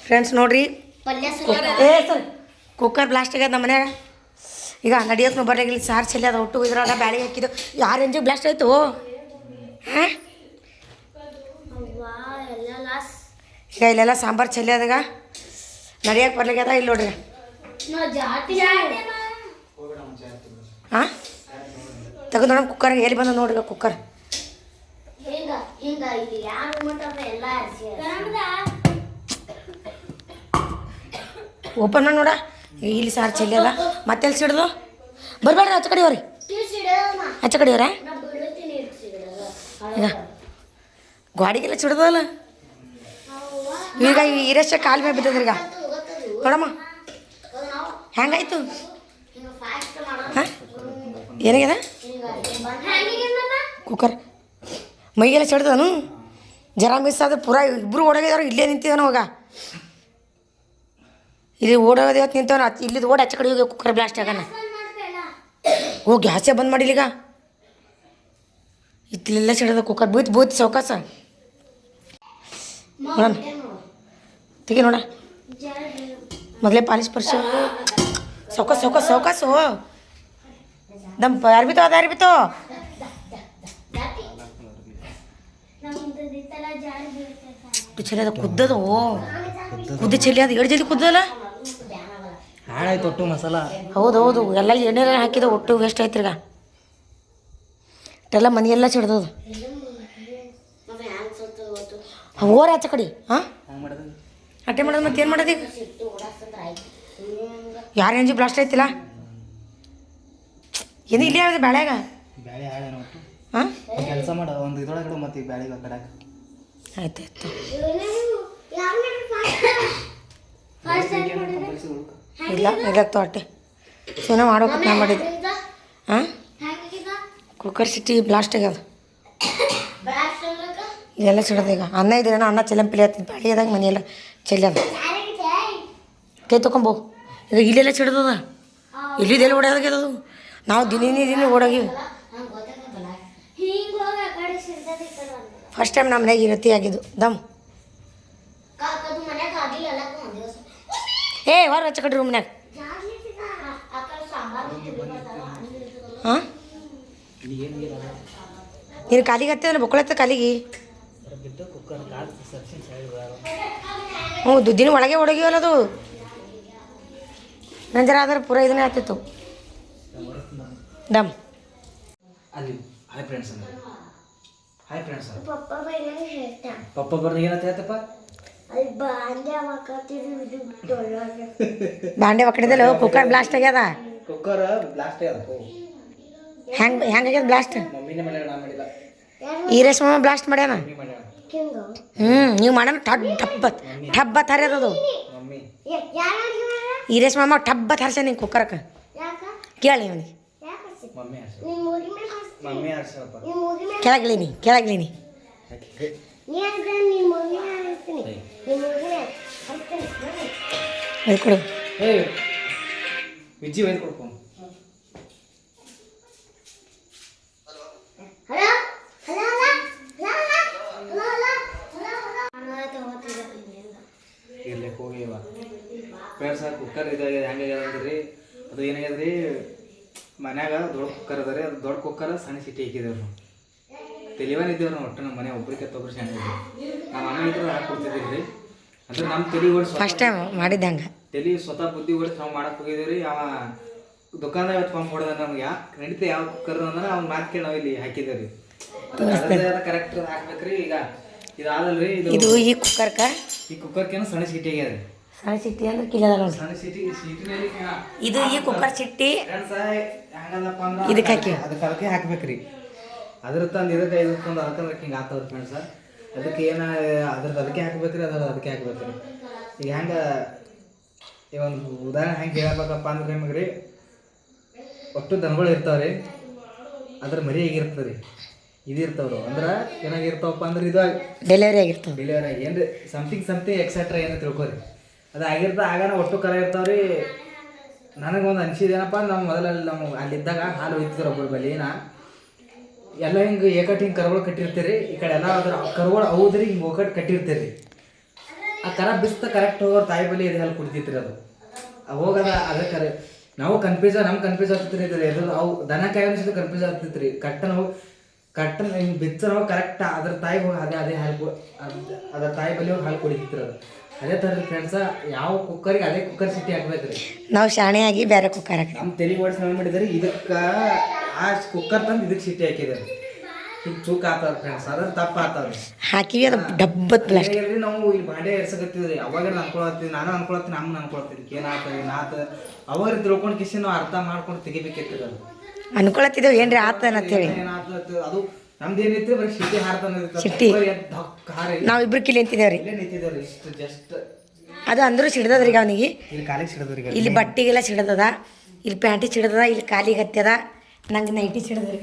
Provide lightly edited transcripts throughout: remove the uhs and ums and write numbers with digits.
Friends ನೋಡ್ರಿ sir cooker blast ಆಗ್ಯದ ನಮ್ಮ ಮನ್ಯಾಗ. ಈಗ ನಡಿಯೋಕೆ ಬರಲಿಲ್ಲ, ಸಾರು ಚೆಲ್ಲಿ ಅದು ಒಟ್ಟು ಇದ್ರಾಗ ಬ್ಯಾಳಿಗೆ ಹಾಕಿದ್ದು. ಯಾರು ರೇಂಜಿಗೆ ಬ್ಲಾಸ್ಟ್ ಆಯಿತು ಹಾಂ. ಈಗ ಇಲ್ಲೆಲ್ಲ ಸಾಂಬಾರು ಚೆಲ್ಲಿ ಅದಾಗ ನಡಿಯೋಕೆ ಬರ್ಲಿಕ್ಕದ. ಇಲ್ಲಿ ನೋಡ್ರಿ ಹಾಂ ತೆಗೆದು ನೋಡೋಣ ಕುಕ್ಕರ್ ಎಲ್ಲಿ ಬಂದ ನೋಡ್ರಿ ಕುಕ್ಕರ್. ಓಪನ್ ಮಾಡಿ ನೋಡ, ಇಲ್ಲಿ ಸಾರು ಚೆಲ್ಲಿ ಅದ. ಮತ್ತೆಲ್ಲಿ ಸಿಡ್ದು ಬರ್ಬೇಡ್ರಿ ಆಚೆ ಕಡೆ ಅವ್ರಿ, ಆಚೆ ಕಡೆ ಅವ್ರ ಈಗ ಗಾಡಿಗೆಲ್ಲ ಸಿಡ್ದಲ್ಲ. ಈಗ ಈರಷ್ಟ ಕಾಲು ಮೇಲೆ ಬಿದ್ದದ್ರಿ. ಈಗ ನೋಡಮ್ಮ ಹೆಂಗಾಯ್ತು ಹಾಂ. ಏನಾಗ್ಯದ ಕುಕ್ಕರ್ ಮೈಗೆಲ್ಲ ಸಿಡ್ದನು. ಜರ ಮಿಸ್ ಆದ್ರೆ ಪೂರಾ ಇಬ್ಬರು ಓಡೋಗಿದವ್ರು. ಇಲ್ಲೇ ನಿಂತಿದ್ದಾನ ಹೋಗ, ಇಲ್ಲಿ ಓಡೋದು ಇವತ್ತು ನಿಂತವನ. ಇಲ್ಲಿದ್ದು ಓಡಿ ಆಚೆ ಕಡೆ ಹೋಗಿ ಕುಕ್ಕರ್ ಬ್ಲಾಸ್ಟ್ ಆಗೋಣ. ಓ ಗ್ಯಾಸೇ ಬಂದ್ ಮಾಡಿಲ್ಲ. ಈಗ ಇತ್ಲೆಲ್ಲ ಸಿಡೋದ ಕುಕ್ಕರ್ ಬೂತ್ ಬೂತ್ ಸೌಕಾಸ ನೋಡೋಣ. ತೆಗಿ ನೋಡ, ಮೊದಲೇ ಪಾಲಿಶ್ ಪರ್ಸು ಸೌಕಾಸ ಸೌಕಾಸ ಸೌಕಾಸು ದಮ್ ಯಾರು ಬಿತ್ತೋ ಅದು ಯಾರು ಬಿತ್ತೋ. ಚೆಲ್ಲಿ ಅದು ಕುದ್ದದು, ಕುದ್ದು ಚೆಲ್ಲಿ ಅದು ಎರಡು ಜಲ್ದಿ ಕುದ್ದಲ್ಲ. ಹಾಳಾಯ್ತು ಒಟ್ಟು ಮಸಾಲ. ಹೌದು ಹೌದು, ಎಲ್ಲ ಎಣ್ಣೆ ಹಾಕಿದ ಒಟ್ಟು ವೇಸ್ಟ್ ಆಯ್ತು. ಈಗ ಎಲ್ಲ ಮನೆಯೆಲ್ಲ ಸಿಡ್ದದು. ಓರ್ ಆಚೆ ಕಡೆ ಹಾಂ ಅಟ್ಟೆ ಮಾಡೋದು. ಮತ್ತೆ ಏನು ಮಾಡೋದು ಈಗ? ಯಾರು ರೇಂಜಿ ಬ್ಲಾಸ್ಟ್ ಆಯ್ತಿಲ್ಲ ಏನು ಇಲ್ಲಿ ಯಾವ್ದು ಬ್ಯಾಳ್ಯಾಗ ಬ್ಯಾಳೆ ಹಾಳೇನೋ ಒಟ್ಟು. ಹಾಂ ಕೆಲಸ ಮಾಡ ಒಂದು ಇದ್ರೊಳಗಡೆ ಮತ್ತೆ ಬ್ಯಾಳಿಗೆ ಕಡಾಕ ಆಯ್ತು ಆಯ್ತು. ಇಲ್ಲ ಇಲ್ಲತ್ತು ಅಟ್ಟೆ ಸುಮ್ಮನೆ ಮಾಡ್ಬೇಕಂತ ನಾ ಮಾಡಿದ್ದೆ. ಹಾಂ ಕುಕ್ಕರ್ ಸಿಟಿ ಬ್ಲಾಸ್ಟ್ ಆಗ್ಯದ. ಇದೆಲ್ಲ ಸಿಡೋದು. ಈಗ ಅನ್ನ ಇದ್ರೆ ಅನ್ನ ಚೆಲ್ಲಂಪಿಲಿ ಆಗ್ತದೆ. ಬ್ಯಾಳಿಗೆದಾಗ ಮನೆಯೆಲ್ಲ ಚೆಲ್ಲದ. ಕೈ ತೊಗೊಂಬೋ. ಈಗ ಇಲ್ಲೆಲ್ಲ ಸಿಡ್ದದ, ಇಲ್ಲಿದೆಲ್ಲ ಓಡೋದಾಗ್ಯದದು. ನಾವು ದಿನ ಓಡೋಗಿವಿ. ಫಸ್ಟ್ ಟೈಮ್ ನಮ್ಮ ಮನೆಗೆ ಈ ರೀತಿ ಆಗಿದ್ದು ದಮ್. ಏ ಹೊರ ಹಚ್ಚ ಕಡ್ರಿ ರೂಮ್ನ್ಯಾಗ. ಹಾಂ ನೀನು ಕಾಲಿಗೆ ಹತ್ತಿದ್ರೆ ಬೊಕ್ಕಳತ್ತ ಕಾಲಿಗೆ. ಹ್ಞೂ ದುಡ್ಡಿನ ಒಳಗೆ ಒಡಗಿವಲ್ಲ ಅದು. ನಂತರ ಆದ್ರೆ ಪೂರ ಇದನ್ನೇ ಆಗ್ತಿತ್ತು ದಮ್. ಅಲ್ಲಿ ಹಾಯ್ ಫ್ರೆಂಡ್ಸ್ ಅಂದ್ರೆ ಹಾಯ್ ಫ್ರೆಂಡ್ಸ್ ಪಪ್ಪ ಬರ್ದು ಏನಂತ ಹೇಳ್ತಪ್ಪ. ಬಾಂಡೆ ಒಕ್ಕಡಿದಲ್ಲ ಕುಕ್ಕರ್ ಬ್ಲಾಸ್ಟ್ ಆಗ್ಯದ. ಕುಕ್ಕರ್ ಬ್ಲಾಸ್ಟ್ ಆಗ್ಯದ. ಹೆಂಗಾಗ್ಯದ ಬ್ಲಾಸ್ಟ್? ಮಮ್ಮಿನೇ ಮಾಡ್ಯಾಳ, ನಾ ಮಾಡಿಲ್ಲ. ಈ ರೇಷ್ಮೆ ಬ್ಲಾಸ್ಟ್ ಮಾಡ್ಯಾನ. ಮಮ್ಮಿ ಮಾಡ್ಯಾಳ. ನೀವು ಮಾಡೋಣ ಟಬ್ಬ ತರ್ಯದದು. ಮಮ್ಮಿ ಈ ರೇಷ್ಮೆ ಮಾಮ ಟಬ್ಬ ತರ್ಸ ನಿಂಗೆ ಕುಕ್ಕರ್ಕ ಕೇಳಿ ಅವನಿಗೆ. Mummy mummy ಆರ್ಸಪ್ಪ. ಕೆಳಗಿಳೀನಿ ಅದು ಕೊಡು. ಏ ವಿಜ್ಜಿ ಒಯ್ದು ಕೊಡ್ಕೊಂಡು ಇರ್ಲಿಕ್ಕೆ ಹೋಗಿವ ಫ್ರೆಂಡ್ಸ್. ಕುಕ್ಕರ್ ಇದಾಗ್ಯದ. ಹೆಂಗಾಗ್ಯದ ಅಂದ್ರಿ ಅದು ಏನಾಗ್ಯದ್ರಿ, ಮನ್ಯಾಗ ದೊಡ್ಡ ಕುಕ್ಕರ್ ಅದ ರೀ. ಅದು ದೊಡ್ಡ ಕುಕ್ಕರ್ ಸಣ್ಣ ಸಿಟಿ ಹಾಕಿದೇವ್ರಿ ನಾವು. ತೆಲಿವನ್ ಇದ್ದೇವ್ರಿ ನಾವು ಒಟ್ಟು. ನಮ್ಮ ಮನೆ ಒಬ್ರಿಗೆ ತೊಗೊಬ್ರು ಸಣ್ಣ ಇದ್ದೀವಿ. ನಮ್ಮ ಅಮ್ಮ ಇದ್ರೆ ಹಾಕಿ ಕೊಡ್ತಿದ್ದೀವಿ ರೀ. ಅಂದ್ರೆ ನಮ್ಮ ತಲೆ ಓಡಿಸ್ ಫಸ್ಟ್ ಟೈಮ್ ಮಾಡಿದ್ದೆ ಹಂಗೆ. ತಲೆ ಸ್ವತಃ ಬುದ್ಧಿ ಓಡಿಸಿ ನಾವು ಮಾಡಕ್ಕೆ ಹೋಗಿದ್ದೀವಿ ರೀ. ಅವ ದುಕಾನ್ದಾಗ ಪಂಪ್ ಹೊಡೆದ ನಮ್ಗೆ ಯಾಕೆ ನಡೀತೆ ಯಾವ ಕುಕ್ಕರ್ ಅಂದ್ರೆ ಅವ್ನ ಮಾತು ಕೇಳಿ ನಾವು ಇಲ್ಲಿ ಹಾಕಿದ್ದೇವೆ ರೀ. ಕರೆಕ್ಟ್ ಹಾಕ್ಬೇಕ್ರಿ. ಈಗ ಇದಾದಲ್ರಿ ಇದು ಈ ಕುಕ್ಕರ್ಕ. ಈ ಕುಕ್ಕರ್ಕೇನು ಸಣ್ಣ ಸಿಟಿ ಆಗ್ಯದ ರೀ. ಸಣ್ಣ ಸಿಟಿ ಅಂದ್ರೆ ಕಿಲ್ಲದ ನೋಡಿ. ಸಣ್ಣ ಸಿಟಿನಲ್ಲಿ ಇದು ಈ ಕುಕ್ಕರ್ ಚಿಟ್ಟಿ ಹೆಂಗದಪ್ಪ ಅಂದ್ರೆ ಇದಕ್ಕೆ ಹಾಕಿ ಅದಕ್ಕೆ ಹಾಕ್ಬೇಕ್ರಿ. ಅದ್ರ ತಂದು ಇದಕ್ಕೆ ತಂದು ಅದಕ್ಕೆ ಹಿಂಗೆ ಆಗ್ತದ ಫ್ರೆಂಡ್ಸ. ಅದಕ್ಕೆ ಏನು ಅದ್ರದ್ದು ಅದಕ್ಕೆ ಹಾಕ್ಬೇಕ್ರಿ, ಅದಕ್ಕೆ ಹಾಕ್ಬೇಕ್ರಿ. ಈಗ ಹೆಂಗೆ ಈ ಒಂದು ಉದಾಹರಣೆ ಹೆಂಗೆ ಹೇಳ್ಬೇಕಪ್ಪ ಅಂದ್ರೆ ನಿಮಗೆ ರೀ, ಒಟ್ಟು ದನಗಳು ಇರ್ತಾವೆ ರೀ, ಅದ್ರ ಮರಿ ಆಗಿರ್ತದೆ ರೀ. ಇದು ಇರ್ತಾವ್ರು ಅಂದ್ರೆ ಏನಾಗಿರ್ತಾವಪ್ಪ ಅಂದ್ರೆ ಇದು ಡೆಲಿವರಿ ಆಗಿರ್ತಾವೆ. ಡೆಲಿವರಿ ಆಗಿ ಏನು ರೀ ಸಮಥಿಂಗ್ ಎಕ್ಸೆಟ್ರಾ ಏನೋ ತಿಳ್ಕೊರಿ. ಅದು ಆಗಿರ್ತಾ ಆಗಾನ ಒಟ್ಟು ಕರ ಇರ್ತಾವೆ ರೀ. ನನಗೊಂದು ಅನಿಸಿದೇನಪ್ಪ, ನಾವು ಮೊದಲಲ್ಲಿ ನಾವು ಅಲ್ಲಿದ್ದಾಗ ಹಾಲು ಒಯ್ತಿದ್ರು ಒಬ್ಬರು ಬಳಿ ಎಲ್ಲ ಹಿಂಗೆ ಏಕಟ್ಟು ಹಿಂಗೆ ಕರುಗಳು ಕಟ್ಟಿರ್ತೀರಿ. ಈ ಕಡೆ ಎಲ್ಲ ಅದ್ರ ಕರುಗಳು ಹೌದ್ರಿ ಹಿಂಗೆ ಒಕ್ಕಟ್ಟು ಕಟ್ಟಿರ್ತೀರಿ. ಆ ಕರ ಬಿಸ್ತ ಕರೆಕ್ಟ್ ಹೋಗೋರು ತಾಯಿ ಬಲಿ ಇದು ಹಾಲು ಕುಡಿತೈತ್ರಿ ಅದು ಹೋಗದ ಅದಕ್ಕೆ ನಾವು ಕನ್ಫ್ಯೂಸ್ ಆಗ್ತೈತ್ರಿ ಇದು ಅವು ದನ ಕಾಯಿ ಅನ್ಸಿದ್ದು ಕನ್ಫ್ಯೂಸ್ ಆಗ್ತೈತ್ರಿ ಕಟ್ಟನ ಹಿಂಗೆ ಬಿಚ್ಚ ನಾವು ಕರೆಕ್ಟ್ ಅದ್ರ ತಾಯಿ ಹೋಗಿ ಅದೇ ಹಾಲು ಅದ್ರ ತಾಯಿ ಬಲಿ ಹೋಗಿ ಹಾಲು ಕುಡಿತೈತ್ರಿ ಅದು ಅದೇ ಥರ ಫ್ರೆಂಡ್ಸ ಯಾವ ಕುಕ್ಕರಿಗೆ ಅದೇ ಕುಕ್ಕರ್ ಸಿಟಿ ಹಾಕ್ಬೇಕ್ರಿ ನಾವು ಶಾಣೆಯಾಗಿ ಬೇರೆ ಕುಕ್ಕರ್ ಹಾಕಿ ನಮ್ಮ ತಲೆ ಓಡಿಸಿ ನಾವು ಮಾಡಿದ್ರಿ ಇದಕ್ಕೆ ಆ ಕುಕ್ಕರ್ ತಂದು ಇದಕ್ಕೆ ಸಿಟಿ ಹಾಕಿದ್ದಾರೆ ಈಗ ಚೂಕ್ ಆತದ ಫ್ರೆಂಡ್ಸ್ ಅದ್ರ ತಪ್ಪ ಆತದ ಹಾಕಿವಿ ಅದು ಡಬ್ಬತ್ ಪ್ಲಾಸ್ಟಿಕ್ ನಾವು ಇಲ್ಲಿ ಬಾಂಡೆ ಎರ್ಸಕತ್ತಿದ್ರಿ ಅವಾಗ ಅನ್ಕೊಳತ್ತೀವಿ ನಾನು ಅನ್ಕೊಳತ್ತೀನಿ ನಮ್ಮ ಅನ್ಕೊಳತ್ತೀನಿ ಏನಾಗ್ತದೆ ಏನಾಗ್ತದೆ ಅವಾಗ ತಿಳ್ಕೊಂಡು ಕಿಸಿ ನಾವು ಅರ್ಥ ಮಾಡ್ಕೊಂಡು ತೆಗಿಬೇಕಿತ್ತು ಅದು ಅನ್ಕೊಳತ್ತಿದ್ದೇವೆ ಏನ್ರಿ ಆತನ ಅಂತೇಳಿ ಏನಾಗ್ತದೆ ಅದು ನಮ್ದು ಏನೈತಿ ಬರೀ ಸಿಟಿ ಹಾರ್ತಾನೆ ಸಿಟ್ಟಿ. ನಾವು ಇಬ್ರು ಕಿಲಿ ನಿಂತಿದ್ದೇವ್ರಿ ಇಲ್ಲೇ ನಿಂತಿದ್ದೇವ್ರಿ ಇಷ್ಟು ಜಸ್ಟ್ ಅದು ಅಂದ್ರೂ ಸಿಡ್ದದ್ರಿ ಈಗ ಅವನಿಗೆ ಇಲ್ಲಿ ಕಾಲಿಗೆ ಸಿಡದ್ರಿ ಇಲ್ಲಿ ಬಟ್ಟೆಗೆಲ್ಲ ಸಿಡದದ ಇಲ್ಲಿ ಪ್ಯಾಂಟಿ ಸಿಡದದ ಇಲ್ಲಿ ಕಾಲಿಗೆ ಹತ್ಯದ ನಂಗೆ ನೈಟಿ ಸಿಡದ್ರಿ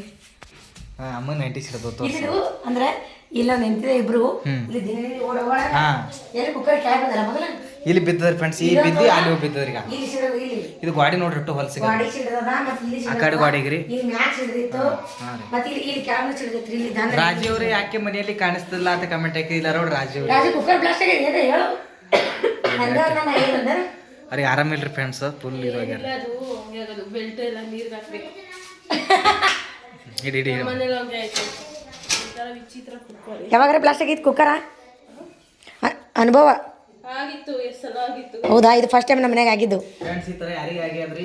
ಅಮ್ಮ 90 ಸಿಡದು ಇದು ಅಂದ್ರೆ ಇಲ್ಲ ನಿಂತಿದೆ ಇಬ್ರು ಇಲ್ಲಿ ದಿನ ಓಡೋಳ ಎಲ್ಲಿ ಕುಕ್ಕರ್ ಕ್ಯಾಬ್ ಅದಲ್ಲ ಮೊದಲ ಇಲ್ಲಿ ಬಿದ್ದದ್ರಿ ಫ್ರೆಂಡ್ಸ್ ಈ ಬಿದ್ದು ಅಲ್ಲಿ ಹೋಗಿ ಬಿದ್ದದ್ರಿ ಈಗ ಇಲ್ಲಿ ಸಿಡದು ಇಲ್ಲಿ ಇದು ಗಾಡಿ ನೋಡ್ರಿ ಒಟ್ಟು ಹೊಲಸಿಗೆ ಗಾಡಿ ಸಿಡದದ ಮತ್ತೆ ಇಲ್ಲಿ ಆ ಕಡೆ ಗಾಡಿಗ್ರಿ ಇಲ್ಲಿ ಮ್ಯಾಚ್ ಸಿಡದಿತ್ತು ಮತ್ತೆ ಇಲ್ಲಿ ಕ್ಯಾಬ್ ಸಿಡದಿತ್ತು ಇಲ್ಲಿ ದಾನ ರಾಜಿ ಅವ್ರಿ ಯಾಕೆ ಮನೆಯಲ್ಲಿ ಕಾಣಿಸ್ತಿಲ್ಲ ಅಂತ ಕಮೆಂಟ್ ಹಾಕಿಲ್ಲ ನೋಡಿ ರಾಜಿ ಅವ್ರಿ ರಾಜು ಕುಕ್ಕರ್ ಬ್ಲಾಸ್ಟ್ ಆಗಿದೆ ಏನ್ರಿ ಹೇಳು ನಂದ ನಾನು ಏನಂದ ಅವ್ರಿಗೆ ಆರಾಮಿಲ್ರಿ ಫ್ರೆಂಡ್ಸ್ ಫುಲ್ ಇದಾಗ್ಯಾರ ಅದು ಬೆಲ್ಟ್ ಎಲ್ಲ ನೀರಿಗೆ ಹಾಕ್ಬೇಕು ಇಡಿ ಮನೇಲಿ ಹಂಗೆ ಆಯ್ತು ಒಂಥರ ವಿಚಿತ್ರ ಕುಕ್ಕರ್ ಯಾವಾಗಾರ ಬ್ಲಾಸ್ಟ್ ಆಗಿತ್ತು ಕುಕ್ಕರ ಅನುಭವ ಆಗಿತ್ತು ಎಷ್ಟು ಸಲ ಆಗಿತ್ತು ಹೌದಾ ಇದು ಫಸ್ಟ್ ಟೈಮ್ ನಮ್ಮ ಮನೆಗೆ ಆಗಿದ್ದು ಫ್ರೆಂಡ್ಸ್ ಈ ತರ ಯಾರಿಗೆ ಆಗ್ಯಾದ್ರಿ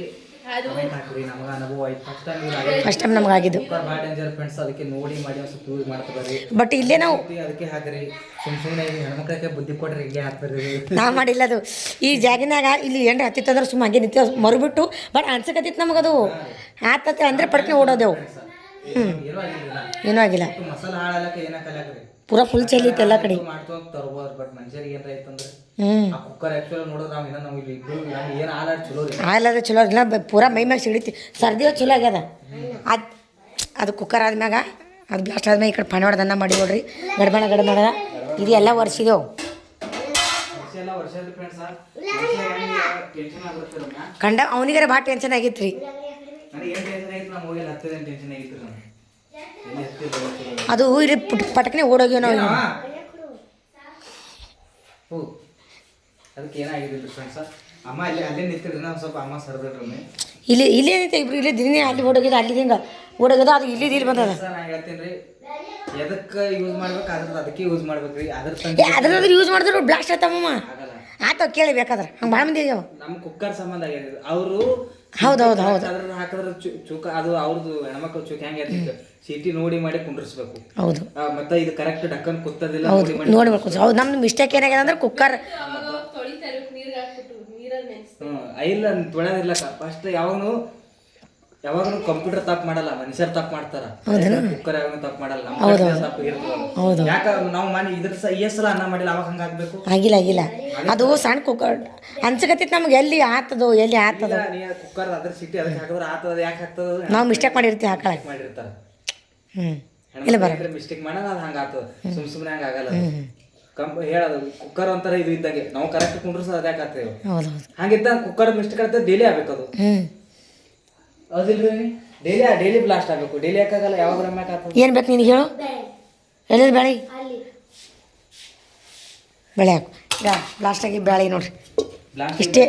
ಅದು ಕಮೆಂಟ್ ಹಾಕ್ರಿ ನಮಗೆ ಅನುಭವ ಆಯ್ತು ಫಸ್ಟ್ ಟೈಮ್ ನಮ್ಗೆ ಆಗಿದ್ದು ಕುಕ್ಕರ್ ಭಾಳ ಡೇಂಜರ್ ಫ್ರೆಂಡ್ಸ್ ಅದಕ್ಕೆ ನೋಡಿ ಮಾಡಿ ಒಂದು ಸ್ವಲ್ಪ ಯೂಸ್ ಮಾಡ್ತಾರೆ ಬಟ್ ಇಲ್ಲೇ ನಾವು ಅದಕ್ಕೆ ಹಾಕ್ರಿ ಸುಮ್ಮನೆ ಹೆಣ್ಮಕ್ಳಿಗೆ ಬುದ್ಧಿ ಕೊಡ್ರಿ ಹಿಂಗೆ ಹಾಕ್ತಾರೆ ನಾ ಮಾಡಿಲ್ಲ ಅದು ಈ ಜಾಗಿನಾಗ ಇಲ್ಲಿ ಏನ್ರ ಹತ್ತಿತ್ತು ಅಂದ್ರೆ ಸುಮ್ಮ ಹಂಗೆ ನಿಂತ ಮರುಬಿಟ್ಟು ಬಟ್ ಅನ್ಸಕತ್ತಿತ್ತು ನಮಗದು ಆತತ್ತೆ ಅಂದ್ರೆ ಪಡ್ಕೆ ಓಡೋದೆವು ಏನೂ ಆಗಿಲ್ಲ ಏನೂ ಆಗಿಲ್ಲ ಮಸಾಲ ಹಾಳಲ್ಲಕ್ಕೆ ಏನ ಕಲಾಕ್ರಿ ಪೂರಾ ಫುಲ್ ಚೆಲ್ಲಿತ್ತು ಎಲ್ಲ ಕಡೆ ಮಾಡ್ತು ತರ್ಬೋದು ಬಟ್ ಮನುಷ್ಯರಿಗೆ ಏನ್ರ ಐತಂದ್ರೆ ಹ್ಞೂ ಆ ಕುಕ್ಕರ್ ಆ್ಯಕ್ಚುಲಿ ನೋಡಿದ್ರೆ ನಾವು ಇನ್ನೂ ನಾವು ಇಲ್ಲಿ ಇಬ್ಬರು ನಮ್ಗೆ ಏನು ಹಾಲಾಡ್ ಚಲೋ ರೀ ಆಯ್ಲಾದ್ರೆ ಚಲೋ ಇಲ್ಲ ಪೂರಾ ಮೈ ಮ್ಯಾಗ ಸಿಡಿತಿ ಸರ್ದಿಯೋ ಚಲೋ ಆಗ್ಯದ ಅದು ಕುಕ್ಕರ್ ಆದ್ಮ್ಯಾಗ ಅದು ಬ್ಲಾಸ್ಟ್ ಆದ್ಮ್ಯಾಗ ಈ ಕಡೆ ಪಾನಿ ಹೊಡೆದನ್ನ ಮಾಡಿ ನೋಡ್ರಿ ಗಡ್ಬಣ ಇದು ಎಲ್ಲ ವರ್ಷಿದೆವು ಎಲ್ಲ ವರ್ಷದ ಫ್ರೆಂಡ್ಸ್ ಟೆನ್ಷನ್ ಆಗುತ್ತೆ ನಮ್ಗೆ ಕಂಡ ಅವನಿಗಾರ ಭಾಳ ಟೆನ್ಷನ್ ಆಗಿತ್ತು ರೀ ನನಗೆ ಏನು ಟೆನ್ಷನ್ ಆಗಿತ್ತು ನಾವು ಹೋಗಿ ಹತ್ತದೇನು ಟೆನ್ಷನ್ ಆಗಿತ್ತು ನಾನು ಎಲ್ಲಿ ಹತ್ತಿದ್ದು ಅದು ಇಲ್ಲಿ ಪಟಕನೆ ಓಡೋಗ್ಯವ ನಾವು ಹ್ಞೂ ಅದಕ್ಕೆ ಏನಾಗಿದ್ದಿಲ್ಲ ಫ್ರೆಂಡ್ಸ ಅಮ್ಮ ಅಲ್ಲೇ ನಿಂತಿದ್ರೆ ನಾವು ಸ್ವಲ್ಪ ಅಮ್ಮ ಸರ್ದ್ರಿ ಇಲ್ಲೇ ನಿಂತ ಇಬ್ರು ಇಲ್ಲೇ ದಿನೇ ಅಲ್ಲಿ ಓಡೋಗ್ಯದ ಅಲ್ಲಿ ಹಿಂಗೆ ಓಡೋಗ್ಯದ ಅದು ಇಲ್ಲಿ ಬಂದದ ಸರ್ ನಾನು ಹೇಳ್ತೀನಿ ರೀ ಎದಕ್ಕೆ ಯೂಸ್ ಮಾಡ್ಬೇಕು ಅದಕ್ಕೆ ಯೂಸ್ ಮಾಡ್ಬೇಕು ರೀ ಅದ್ರ ಅದ್ರಾದ್ರೆ ಯೂಸ್ ಮಾಡಿದ್ರು ಬ್ಲಾಸ್ಟ್ ಆಯ್ತಮ್ಮ ಆಗಲ್ಲ ಆತ ಕೇಳಿ ಬೇಕಾದ್ರೆ ಹಂಗೆ ಭಾಳ ಮಂದಿ ಆಗ್ಯಾವ ನಮ್ಮ ಕುಕ್ಕರ್ ಸಂಬಂಧ ಆಗಿದೆ ಅವರು ಹೌದು ಅದ್ರ ಹಾಕಿದ್ರೆ ಚೂಕ ಅದು ಅವ್ರದ್ದು ಹೆಣ್ಮಕ್ಳು ಚೂಕ್ ಹೆಂಗೆ ಇರ್ತಿತ್ತು ಚೀಟಿ ನೋಡಿ ಮಾಡಿ ಕುಂಡ್ರಿಸ್ಬೇಕು ಹೌದು ಮತ್ತೆ ಇದು ಕರೆಕ್ಟ್ ಡಕ್ಕನ್ ಕುತ್ತದಿಲ್ಲ ಹೌದು ನೋಡಿ ಮಾಡ್ಕೊಂಡು ಹೌದು ನಮ್ದು ಮಿಸ್ಟೇಕ್ ಏನಾಗ್ಯದ ಅಂದ್ರೆ ಕುಕ್ಕರ್ ತೊಳಿತಾರೆ ನೀರಿಗೆ ಹಾಕ್ಬಿಟ್ಟು ನೀರಲ್ಲಿ ನೆನೆಸ್ತಾರೆ ಇಲ್ಲ ತೊಳೆದಿರ್ಲಕ್ಕ ಫಸ್ಟ್ ಯಾವಾಗನು ಕಂಪ್ಯೂಟರ್ ತಪ್ಪು ಮಾಡಲ್ಲ ಮನುಷ್ಯರು ತಪ್ಪು ಮಾಡ್ತಾರ ಕುಕ್ಕರ್ ಯಾವಾಗ ತಪ್ಪು ಮಾಡಲ್ಲ ನಮ್ಮ ತಪ್ಪು ಇರ್ತದೆ ಯಾಕ ನಾವು ಮಾಡಿ ಇದ್ರ ಸಲ ಅನ್ನ ಮಾಡಿಲ್ಲ ಅವಾಗ ಹಂಗ ಆಗ್ಬೇಕು ಆಗಿಲ್ಲ ಅದು ಸಣ್ಣ ಕುಕ್ಕರ್ ಅನ್ಸಕತ್ತಿತ್ತು ನಮ್ಗೆ ಎಲ್ಲಿ ಆತದೋ ಕುಕ್ಕರ್ ಅದ್ರ ಸಿಟಿ ಅದಕ್ಕೆ ಹಾಕಿದ್ರೆ ಆತದ ಯಾಕೆ ಆಗ್ತದ ನಾವು ಮಿಸ್ಟೇಕ್ ಮಾಡಿರ್ತೀವಿ ಹಾಕಳಕ್ಕೆ ಮಾಡಿರ್ತಾರ ಮಿಸ್ಟೇಕ್ ಮಾಡೋದು ಅದು ಹಂಗ ಆಗ್ತದ ಸುಮ್ಮನೆ ಹಂಗ ಆಗಲ್ಲ ಹೇಳೋದು ಕುಕ್ಕರ್ ಒಂಥರ ಇದು ಇದ್ದಾಗೆ ನಾವು ಕರೆಕ್ಟ್ ಕುಂಡ್ರಿಸೋದು ಅದ್ಯಾಕೆ ಆಗ್ತೇವೆ ಹಂಗಿದ್ದ ಕುಕ್ಕರ್ ಮಿಸ್ಟೇಕ್ ಆಗ್ತದೆ ಡೈಲಿ ಆಗ್ಬೇಕು ಅದು ಹೌದಿಲ್ರಿ ಡೈಲಿ ಬ್ಲಾಸ್ಟ್ ಆಗಬೇಕು ಡೈಲಿ ಯಾಕಾಗಲ್ಲ ಯಾವಾಗ ರಮ್ಯಾಕ ಆಗ್ತದೆ ಏನು ಬೇಕು ನಿನಗೆ ಹೇಳು ಎಲ್ಲೆಲ್ಲಿ ಬೆಳೆ ಹಾಕು ಈಗ ಬ್ಲಾಸ್ಟ್ ಆಗಿ ಬೆಳೆ ನೋಡ್ರಿ ಇಷ್ಟೇ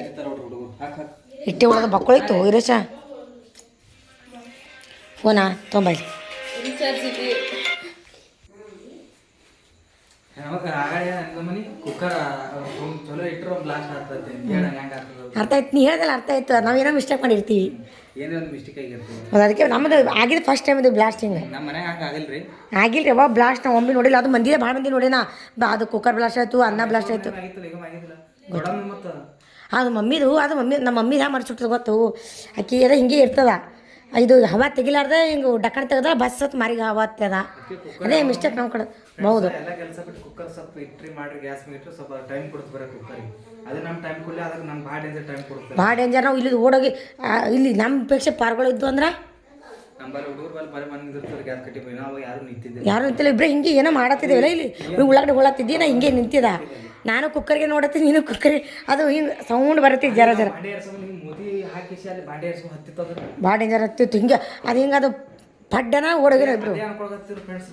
ಇಷ್ಟೇ ಉಳದ ಬಕ್ಕೊಳಿತ್ತು ಇರೇಶ ಫೋನಾ ತೊಂಬೈಲಿ ರೀಚಾರ್ಜ್ ಇದೆ ಕುಕ್ಕರ್ ಚಲೋ ಇಟ್ಟರು ಬ್ಲಾಸ್ಟ್ ಆಗ್ತದೆ ಹೆಂಗೆ ಆಗ್ತದೆ ಅರ್ಥ ಆಯ್ತು ನೀ ಹೇಳ್ದಲ್ಲ ಅರ್ಥ ಆಯ್ತು ನಾವೇನೋ ಮಿಸ್ಟೇಕ್ ಮಾಡಿರ್ತೀವಿ ಏನೋ ಒಂದು ಮಿಸ್ಟೇಕ್ ಆಗಿರ್ತದೆ ಅದಕ್ಕೆ ನಮ್ಮದು ಆಗಿದ್ದು ಫಸ್ಟ್ ಟೈಮ್ ಇದು ಬ್ಲಾಸ್ಟ್ ಹಿಂಗೆ ನಮ್ಮ ಮನೆಗೆ ಹಂಗೆ ಆಗಿಲ್ರಿ ಆಗಿಲ್ರಿ ಯಾವಾಗ ಬ್ಲಾಸ್ಟ್ ನಾವು ಒಮ್ಮೆ ನೋಡಿಲ್ಲ ಅದು ಮಂದಿದೆ ಭಾಳ ಮಂದಿ ನೋಡಿನ ಅದು ಕುಕ್ಕರ್ ಬ್ಲಾಸ್ಟ್ ಆಯಿತು ಅನ್ನ ಬ್ಲಾಸ್ಟ್ ಆಯಿತು ಅದು ಮಮ್ಮಿದು ನಮ್ಮ ಮಮ್ಮಿದ ಮರ್ಸಿಟ್ಟದು ಗೊತ್ತು ಅಕ್ಕಿ ಅದ ಹಿಂಗೆ ಇರ್ತದ ಇದು ಹವಾ ತೆಗಿಲಾರ್ದೆ ಹಿಂಗೆ ಡಕ್ಕಣ ತೆಗೆದ್ರೆ ಬಸ್ ಸತ್ ಮಾರಿಗೆ ಹವಾ ಹತ್ತದ ಅದೇ ಮಿಸ್ಟೇಕ್ ನಮ್ಮ ಕಡೆ ಹೌದು ಎಲ್ಲ ಕೆಲಸ ಬಿಟ್ಟು ಕುಕ್ಕರ್ ಸ್ವಲ್ಪ ಇಟ್ರಿ ಮಾಡ್ರಿ ಗ್ಯಾಸ್ ಇಟ್ಟರೆ ಸ್ವಲ್ಪ ಟೈಮ್ ಕೊಡ್ತು ಬರೋ ಕುಕ್ಕರಿಗೆ ಅದೇ ನಮ್ಮ ಟೈಮ್ ಕೊಡಲಿ ಅದಕ್ಕೆ ನಮ್ಗೆ ಭಾಳ ಡೇಂಜರ್ ಟೈಮ್ ಕೊಡ್ತಾರೆ ಭಾಳ ಡೇಂಜರ್ ನಾವು ಇಲ್ಲಿ ಓಡೋಗಿ ಇಲ್ಲಿ ನಮ್ಮ ಪೇಕ್ಷೆ ಪಾರ್ಗಳು ಇದ್ದು ಅಂದ್ರೆ ನಂಬಲ್ಲಿ ಹುಡುಗರು ಬಲ್ಲಿ ಬರೀ ಬಂದಿರ್ತಾರೆ ಗ್ಯಾಸ್ ಕಟ್ಟಿ ಹೋಗಿ ನಾವು ಯಾರು ನಿಂತಿದ್ದೆ ಯಾರು ನಿಂತಿಲ್ಲ ಇಬ್ಬರೇ ಹಿಂಗೆ ಏನೋ ಮಾಡತ್ತಿದ್ದೇವಲ್ಲ ಇಲ್ಲಿ ಉಳ್ಳಾಗಡೆ ಹುಳತ್ತಿದ್ದಿ ನಾ ಹಿಂಗೆ ನಿಂತಿದ್ದ ನಾನು ಕುಕ್ಕರ್ಗೆ ನೋಡತ್ತೀನಿ ನೀನು ಕುಕ್ಕರ್ಗೆ ಅದು ಹಿಂಗೆ ಸೌಂಡ್ ಬರುತ್ತೆ ಜರ ಬಾಂಡೆ ಎರ್ಸೋ ನಿಮ್ಗೆ ಮುದಿ ಹಾಕಿಸಿ ಅಲ್ಲಿ ಬಾಂಡೆ ಎರ್ಸೋ ಹತ್ತಿತ್ತಂದ್ರೆ ಭಾಳ ಡೇಂಜರ್ ಹತ್ತಿತ್ತು ಹಿಂಗೆ ಅದು ಹಿಂಗೆ ಅದು ಪಡ್ಡನ ಓಡೋಗಿರೋ ಇಬ್ರು ಅದೇ ಅನ್ಕೊಳಕತ್ತಿದ್ರು ಫ್ರೆಂಡ್ಸ್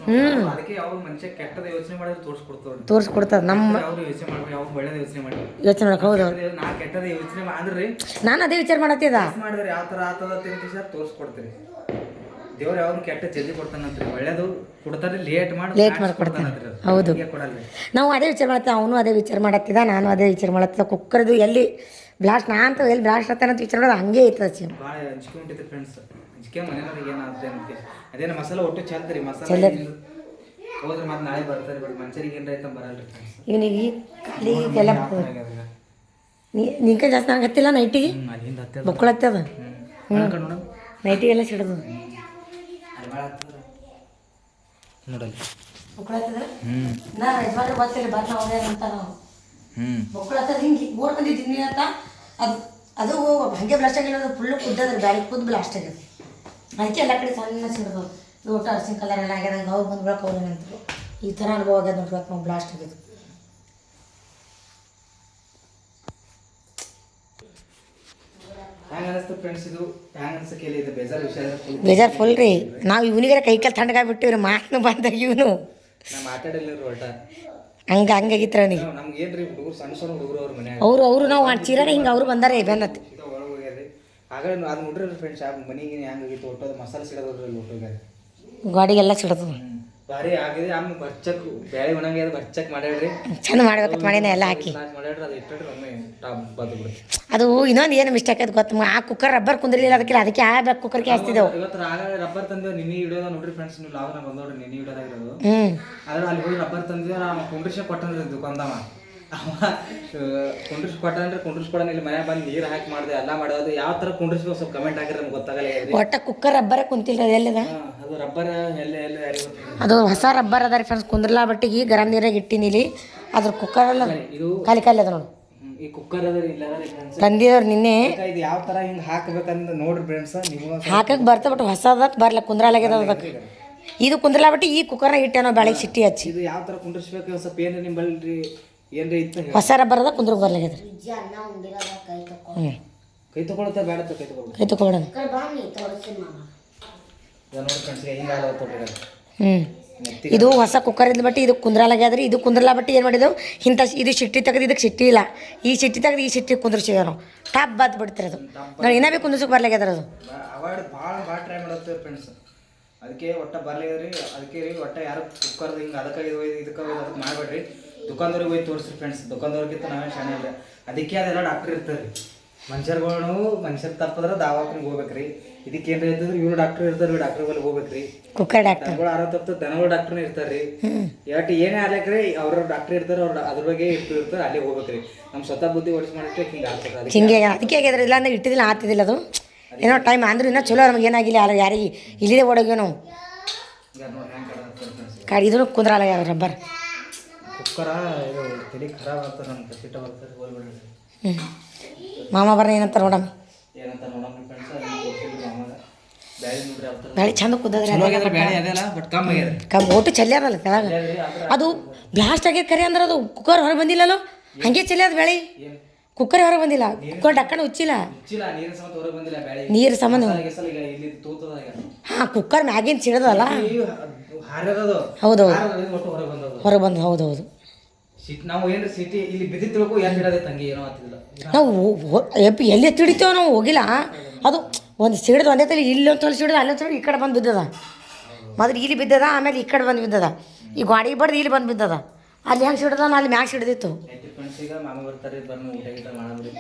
ಅದಕ್ಕೆ ಅವ್ರು ಮನುಷ್ಯ ಕೆಟ್ಟದ ಯೋಚನೆ ಮಾಡಿದ್ರೆ ತೋರಿಸ್ಕೊಡ್ತಾರೆ ತೋರಿಸ್ಕೊಡ್ತದೆ ನಮ್ಮ ಅವ್ರು ಯೋಚನೆ ಮಾಡ್ಬೇಕು ಅವ್ರು ಒಳ್ಳೇದ ಯೋಚನೆ ಮಾಡಿ ಯೋಚನೆ ಮಾಡಕ್ಕೆ. ಹೌದು ನಾ ಕೆಟ್ಟದ ಯೋಚನೆ ಮಾಡಿದ್ರಿ ನಾನು ಅದೇ ವಿಚಾರ ಮಾಡತ್ತಿದ ಮಾಡಿದ್ರೆ ಯಾವ ಥರ ಆತದ ತಿಂತಿ ಸರ್ ತೋರಿಸ್ಕೊಡ್ತೀರಿ. ದೇವ್ರು ಯಾವ್ದು ಕೆಟ್ಟ ಜಲ್ದಿ ಕೊಡ್ತಾನಂತ್ರಿ, ಒಳ್ಳೇದು ಕೊಡ್ತಾರೆ ಲೇಟ್ ಮಾಡ್ಕೊಡ್ತಾನೆ. ಹೌದು ಕೊಡಲ್ರಿ. ನಾವು ಅದೇ ವಿಚಾರ ಮಾಡ್ತೀವಿ, ಅವನು ಅದೇ ವಿಚಾರ ಮಾಡತ್ತಿದ್ದ, ನಾನು ಅದೇ ವಿಚಾರ ಮಾಡತ್ತಿದ್ದ. ಕುಕ್ಕರ್ದು ಎಲ್ಲಿ ಬ್ಲಾಸ್ಟ್ ನಾ ಅಂತ ಎಲ್ಲಿ ಬ್ಲಾಸ್ಟ್ ಆಗ್ತಾನಂತ ವಿಚಾರ ಮಾಡೋದು ಹಂಗೆ ಐತದ ಚಿಮ್. ಭಾಳ ಹಂಚಿಕೆ ಉಂಟೈತಿ ಫ್ರೆಂಡ್ಸ್. ಹಂಚಿಕೆ ಮನೆಯವ್ರಿಗೆ ಏನಾಗುತ್ತೆ ಅಂತ ಅದೇನು ಮಸಾಲೆ ಒಟ್ಟು ಚಲ್ತರಿ ಮಸಾಲೆ ಹೋದ್ರೆ ಮತ್ತೆ ನಾಳೆ ಬರ್ತಾರೆ ಬಟ್ ಮನುಷ್ಯರಿಗೆ ಏನಾರ ಐತೆ ಬರಲ್ರಿ ಫ್ರೆಂಡ್ಸ್. ಇವನಿಗೆ ಖಾಲಿ ಎಲ್ಲ ನಿಂಕ ಜಾಸ್ತಿ ನಂಗೆ ಹತ್ತಿಲ್ಲ ನೈಟಿಗೆ ಅಲ್ಲಿಂದ ಹತ್ತೆ ಬೊಕ್ಕಳತ್ತದ ನೋಡೋಣ ನೈಟಿಗೆಲ್ಲ ಸಿಡೋದು ನೋಡಲ್ಲಿ ಬೊಕ್ಕಳತ್ತದ ನಾ ಯಜಮಾನ್ರು ಬರ್ತೀರಿ ಬರ್ತಾ ಅವರೇ ಅಂತ ನಾವು ಬೊಕ್ಕಳತ್ತದ ಹಿಂಗೆ ಓಡ್ ಬಂದಿದ್ದೀನಿ ಅಂತ ಅದು ಹಾಗೆ ಬ್ಲಾಸ್ಟ್ ಆಗಿರೋದು ಫುಲ್ಲು ಕುದ್ದದ್ರಿ ಬ್ಯಾಳಿ ಕುದ್ದು ಬ್ಲಾಸ್ಟ್ ಆಗ್ಯದ. ಅದಕ್ಕೆ ಎಲ್ಲ ಕಡೆ ಸಣ್ಣ ಸಿಡೋದು ಊಟ ಅರ್ಸಿನ ಕಲರ್ ಎಲ್ಲ ಆಗ್ಯದ. ಹಂಗೆ ಅವ್ರು ಬಂದ್ಬಿಡಕ್ಕೆ ಅವ್ರು ಏನಂತರು ಈ ಥರ ಅನುಭವ ಆಗ್ಯದ ನೋಡ್ಬೇಕು ನಾವು ಬ್ಲಾಸ್ಟ್ ಆಗಿದ್ದು. ಹ್ಯಾಂಗ ಅನಿಸ್ತು ಫ್ರೆಂಡ್ಸ್ ಇದು ಹ್ಯಾಂಗ ಅನ್ಸಕ್ಕೆ ಇದು ಬೇಜಾರು ವಿಷಯ ಬೇಜಾರು ಫುಲ್ ರೀ. ನಾವು ಇವನಿಗಾರ ಕೈ ಕಾಲು ತಣ್ಣಗಾಗ್ಬಿಟ್ಟಿವ್ರಿ ಮಾತನ್ನು ಬಂದಾಗ ಇವನು ನಾ ಮಾತಾಡಿಲ್ಲ ಒಟ್ಟ ಹಂಗಾಗಿತ್ತು ಅವನಿಗೆ. ನಮ್ಗೆ ಏನ್ರಿ ಹುಡುಗರು ಸಣ್ಣ ಸಣ್ಣ ಹುಡುಗರು ಅವ್ರ ಮನ್ಯಾಗ ಅವರು ನಾವು ಚೀರಾರ ಹಿಂಗೆ ಅವರು ಬಂದಾರೆ ಬೆನ್ನತ್ತಿ ಒಳಗೆ ಹೋಗ್ಯಾರಿ. ಆಗ ಅದು ನೋಡ್ರಿ ಫ್ರೆಂಡ್ಸ್ ಮನೆಗೆ ಹೆಂಗಾಗಿತ್ತು ಒಟ್ಟೋದು ಮಸಾಲೆ ಸಿಡೋದ್ರಲ್ಲಿ ಒಟ್ಟೋಗ್ಯಾರ ಗಾಡಿಗೆಲ್ಲ ಸಿಡೋದು ಭಾರಿ ಆಗಿದೆ. ಆಮೇಲೆ ಬರ್ಚಕ್ ಬೇಳೆ ಒಣಗಿ ಅದು ಬರ್ಚಕ್ ಮಾಡ್ಯಾಡ್ರಿ ಚಂದ ಮಾಡ್ಬೇಕಂತ ಮಾಡಿನ ಎಲ್ಲ ಹಾಕಿ ಮಾಡ್ಯಾಡ್ರಿ ಅದು ಇಟ್ಟಡ್ರಿ ಒಮ್ಮೆ ಟಾಪ್ ಬಂದು ಬಿಡ್ರಿ. ಅದು ಇನ್ನೊಂದು ಏನು ಮಿಸ್ಟೇಕ್ ಆಯ್ತು ಗೊತ್ತ, ಆ ಕುಕ್ಕರ್ ರಬ್ಬರ್ ಕುಂದ್ರಲಿಲ್ಲ ಅದಕ್ಕೆ ಆ ಕುಕ್ಕರ್ಗೆ ಹಾಸ್ತಿದ್ದೆವು. ಇವತ್ತು ಆಗ ರಬ್ಬರ್ ತಂದೇವು ನಿನ್ನೆ ಹಿಡಿಯೋದ ನೋಡ್ರಿ ಫ್ರೆಂಡ್ಸ್. ನೀವು ಲಾಭನ ಬಂದೋಡ್ರಿ ನಿನ್ನೆ ಹಿಡಿಯೋದಾಗಿರೋದು. ಹ್ಞೂ ಆದ್ರೆ ಅಲ್ಲಿ ಹೋಗಿ ರಬ್ಬರ್ ತಂದಿದ್ದೇವೆ. ನಾವು ಕುಂಡ್ರಿಸಿ ಕೊಟ್ಟನ್ರಿ ದುಕಾನ್ದವ ಕುಂಡ್ರಿಸಿ ಕೊಟ್ಟನ್ರಿ. ಕುಂಡ್ರಿಸಿ ಕೊಡೋಣ ಇಲ್ಲಿ ಮನೆ ಬಂದು ನೀರು ಹಾಕಿ ಮಾಡಿದೆ ಎಲ್ಲ ಮಾಡೋದು. ಯಾವ ಥರ ಕುಂಡ್ರಿಸ್ಬೇಕು ಸ್ವಲ್ಪ ಕಮೆಂಟ್ ಹಾಕಿದ್ರೆ ನಮ್ಗೆ ಗೊತ್ತಾಗಲ್ಲ. ಒಟ್ಟ ಕುಕ್ಕರ್ ರಬ್ಬರ ಕುಂತಿಲ್ಲ ಅದು ಎಲ್ಲಿದ ಅದು ರಬ್ಬರ್ ಅದು ಹೊಸ ರಬ್ಬರ್ ಅದ ರೀ ಫ್ರೆಂಡ್ಸ್. ಕುಂದ್ರಲ್ಲ ಬಟ್ಟಿಗೆ ಗರಂ ನೀರಾಗ ಇಟ್ಟಿನಿಲಿ ಅದ್ರ ಕುಕ್ಕರ್ ಅಲ್ಲ ಇದು ಖಾಲಿ ಖಾಲಿ ಅದ ನೋಡಿ. ಈ ಕುಕ್ಕರ್ ಅದ ಇಲ್ಲ ತಂದಿದವ್ರು ನಿನ್ನೆ ಇದು ಯಾವ ಥರ ಹಿಂಗೆ ಹಾಕ್ಬೇಕಂತ ನೋಡ್ರಿ ಫ್ರೆಂಡ್ಸ್. ನೀವು ಹಾಕಕ್ಕೆ ಬರ್ತಾ ಬಟ್ ಹೊಸದ ಬರ್ಲ ಕುಂದ್ರಲಾಗ್ಯದ ಅದಕ್ಕೆ. ಇದು ಕುಂದ್ರಲ್ಲ ಬಟ್ಟಿ ಈ ಕುಕ್ಕರ್ನ ಇಟ್ಟೇನೋ ಬೆಳಗ್ಗೆ ಸಿಟ್ಟಿ ಹಚ್ಚಿ. ಇದು ಯಾವ ಥರ ಕುಂಡ್ರಿಸ್ಬೇಕು ಸ್ವಲ್ಪ ಏನು ನಿಂಬಲ್ರಿ ಏನ್ರಿ ಇತ್ತು ಹೊಸ ರಬ್ಬರ್ ಅದ ಕುಂದ್ರ ಬರ್ಲಾಗ್ಯದ. ಹ್ಞೂ ಕೈ ತಗೊಳ್ತಾ ಬೇಡ ಕೈ ತಗೊಳ್ಳಿ ಕೈ ತಗೊಳ್ಳೋಣ. ನೋಡಿ ಫ್ರೆಂಡ್ಸ್ ಹಿಂಗೆ ಹ್ಞೂ ಇದು ಹೊಸ ಕುಕ್ಕರ್ ಇದ್ದ ಬಟ್ಟಿ ಇದು ಕುಂದ್ರಲಾಗ್ಯದ್ರಿ. ಇದು ಕುಂದ್ರಲ್ಲ ಬಟ್ಟಿ ಏನು ಮಾಡಿದೆವು ಇಂಥ ಇದು ಸಿಟ್ಟಿ ತೆಗೆದು ಇದಕ್ಕೆ ಸಿಟ್ಟಿ ಇಲ್ಲ. ಈ ಸಿಟ್ಟಿ ತೆಗೆದು ಈ ಸಿಟ್ಟಿ ಕುಂದ್ರಿಸಿದ ನಾವು ಟಾಪ್ ಬಾತ್ ಬಿಡ್ತಿರ ಅದು. ನಾವು ಇನ್ನೂ ಭೀ ಕುಂದ್ರಸಕ್ಕೆ ಬರ್ಲಾಗ್ಯದ್ರ ಅದು. ಅವಾರ್ಡ್ ಭಾಳ ಟ್ರೈ ಮಾಡುತ್ತೇವೆ ಫ್ರೆಂಡ್ಸ್. ಅದಕ್ಕೆ ಒಟ್ಟು ಬರ್ಲಾಗ್ಯದ್ರಿ. ಅದಕ್ಕೆ ರೀ ಒಟ್ಟು ಯಾರು ಕುಕ್ಕರ್ದು ಹಿಂಗೆ ಅದಕ್ಕೆ ಇದಕ್ಕೆ ಅದಕ್ಕೆ ಮಾಡಬೇಡ್ರಿ. ದುಕಾನ್ದವ್ರಿಗೆ ಹೋಗಿ ತೋರಿಸ್ರಿ ಫ್ರೆಂಡ್ಸ್. ದುಕಾನ್ದವ್ರಿಗಿಂತ ನಾವೇ ಶಾಣೆ ಇಲ್ಲ. ಅದಕ್ಕೆ ಅದೆಲ್ಲ ಡಾಕ್ಟ್ರ್ ಇರ್ತಾರೆ ರೀ. ಮನುಷ್ಯರು ತಪ್ಪದ್ರೆ ದಾವಾಖಾನಿಗೆ ಹೋಗ್ಬೇಕ್ರಿ. ಇದಕ್ಕೆ ಏನಾರ ಇರ್ತದ್ರೆ ಇವ್ರು ಡಾಕ್ಟ್ರ್ ಇರ್ತಾರೆ ರೀ. ಡಾಕ್ಟ್ರ್ ಬಲ್ಲಿ ಹೋಗ್ಬೇಕ್ರಿ. ಕುಕ್ಕರ್ ಡಾಕ್ಟರ್ ದನಗಳು ಆರೋ ತಪ್ಪ ದನಗಳು ಡಾಕ್ಟ್ರನೇ ಇರ್ತಾರೆ ರೀ. ಯಾವಟ್ಟು ಏನೇ ಆಗ್ಲಕ್ರಿ ಅವ್ರ ಡಾಕ್ಟ್ರ್ ಇರ್ತಾರೆ. ಅವ್ರು ಅದ್ರ ಬಗ್ಗೆ ಇರ್ತಾರೆ ಅಲ್ಲೇ ಹೋಗ್ಬೇಕ್ರಿ. ನಮ್ಮ ಸ್ವತಃ ಬುದ್ಧಿ ಓಡಿಸಿ ಮಾಡಿದ್ರೆ ಹಿಂಗೆ ಆಗ್ತದೆ. ಹಿಂಗೆ ಅದಕ್ಕೆ ಆಗ್ಯದ್ರ ಇಲ್ಲ ಅಂದ್ರೆ ಇಟ್ಟಿದ್ದಿಲ್ಲ ಆಗ್ತಿದ್ದಿಲ್ಲ ಅದು. ಏನೋ ಟೈಮ್ ಅಂದ್ರೆ ಇನ್ನೂ ಚಲೋ ನಮಗೆ ಏನಾಗಿಲ್ಲ. ಯಾರು ಯಾರಿಗೆ ಇಲ್ಲಿದೆ ಓಡೋಗ್ಯೋ ನಾವು ಕಾಡಿ ಇದನ್ನು ಕುಂದ್ರಲ್ಲ ಯಾವ ರಬ್ಬರ್ ಕುಕ್ಕರ ಇದು ತಲೆ ಖರಾಬ್ ಆಗ್ತದೆ. ನಮ್ಮ ಕಸಿಟ ಬರ್ತಾರೆ ಹೋಲ್ಬಿಡ್ರಿ. ಮಾಮ ಬರ್ನ ಏನಂತ ನೋಡಮ್ಮ ಏನಂತ ನೋಡಮ್ಮ ಫ್ರೆಂಡ್ಸ್. ಅದನ್ನು ತೋರಿಸಿದ್ರು ಮಾಮಾಗ ಬ್ಯಾಳಿ ನೋಡ್ರಿ ಯಾವ ಥರ ಬ್ಯಾಳಿ ಚಂದ ಕುದ್ದದ್ರಿ. ಬ್ಯಾಳಿ ಅದೆಲ್ಲ ಬಟ್ ಕಮ್ಮಿ ಆಗ್ಯದ. ಓಟು ಚಲ್ಲಿ ಅದಲ್ಲ ಕೆಳಗೆ. ಅದು ಬ್ಲಾಸ್ಟ್ ಆಗ್ಯದ ಕರೆ ಅಂದ್ರೆ ಅದು ಕುಕ್ಕರ್ ಹೊರಗೆ ಬಂದಿಲ್ಲಲ್ಲೋ ಹಂಗೆ ಚಲ್ಲಿ ಅದು ಬ್ಯಾಳಿ. ಕುಕ್ಕರ್ ಹೊರಗೆ ಬಂದಿಲ್ಲ. ಕುಕ್ಕರ್ ಡಕ್ಕಣ ಹುಚ್ಚಿಲ್ಲ. ನೀರಿನ ಸಂಬಂಧ ಹೊರಗೆ ಬಂದಿಲ್ಲ ಬ್ಯಾಳಿ. ನೀರು ಸಂಬಂಧ ಇಲ್ಲಿ ತೂತದ. ಹಾಂ ಕುಕ್ಕರ್ ಮ್ಯಾಗಿನ ಸಿಡದಲ್ಲ. ಹಾರದು ಹೌದೌದು ಒಟ್ಟು ಹೊರಗೆ ಬಂದದು. ಹೊರಗೆ ಬಂದು ಹೌದೌದು. ನಾವು ಏನು ಸಿಟಿ ಇಲ್ಲಿ ಬಿದ್ದಿ ತಿಳ್ಕೊ ಏನು ಹಿಡದೆ ತಂಗಿ ಏನೋ ಆಗ್ತಿಲ್ಲ. ನಾವು ಎಲ್ಲಿ ತಿಡಿತೇವೆ ನಾವು ಹೋಗಿಲ್ಲ. ಅದು ಒಂದು ಸಿಡಿದು ಒಂದೇ ತಲೆ ಇಲ್ಲೊಂದು ತಲೆ ಸಿಡಿದು ಅಲ್ಲೊಂದು ತಲೆ ಈ ಕಡೆ ಬಂದು ಬಿದ್ದದ. ಮೊದಲು ಇಲ್ಲಿ ಬಿದ್ದದ ಆಮೇಲೆ ಈ ಕಡೆ ಬಂದು ಬಿದ್ದದ. ಈ ಗಾಡಿಗೆ ಬಡ್ದು ಇಲ್ಲಿ ಬಂದು ಬಿದ್ದದ. ಅಲ್ಲಿ ಹೆಂಗೆ ಸಿಡ್ದ ಅಲ್ಲಿ ಮ್ಯಾಗ ಸಿಡ್ದಿತ್ತು. ಈಗ ಮಾಮ ಬರ್ತಾರೆ ಬಂದು ಊಟ ಗೀಟ ಮಾಡಬ್ರಿ.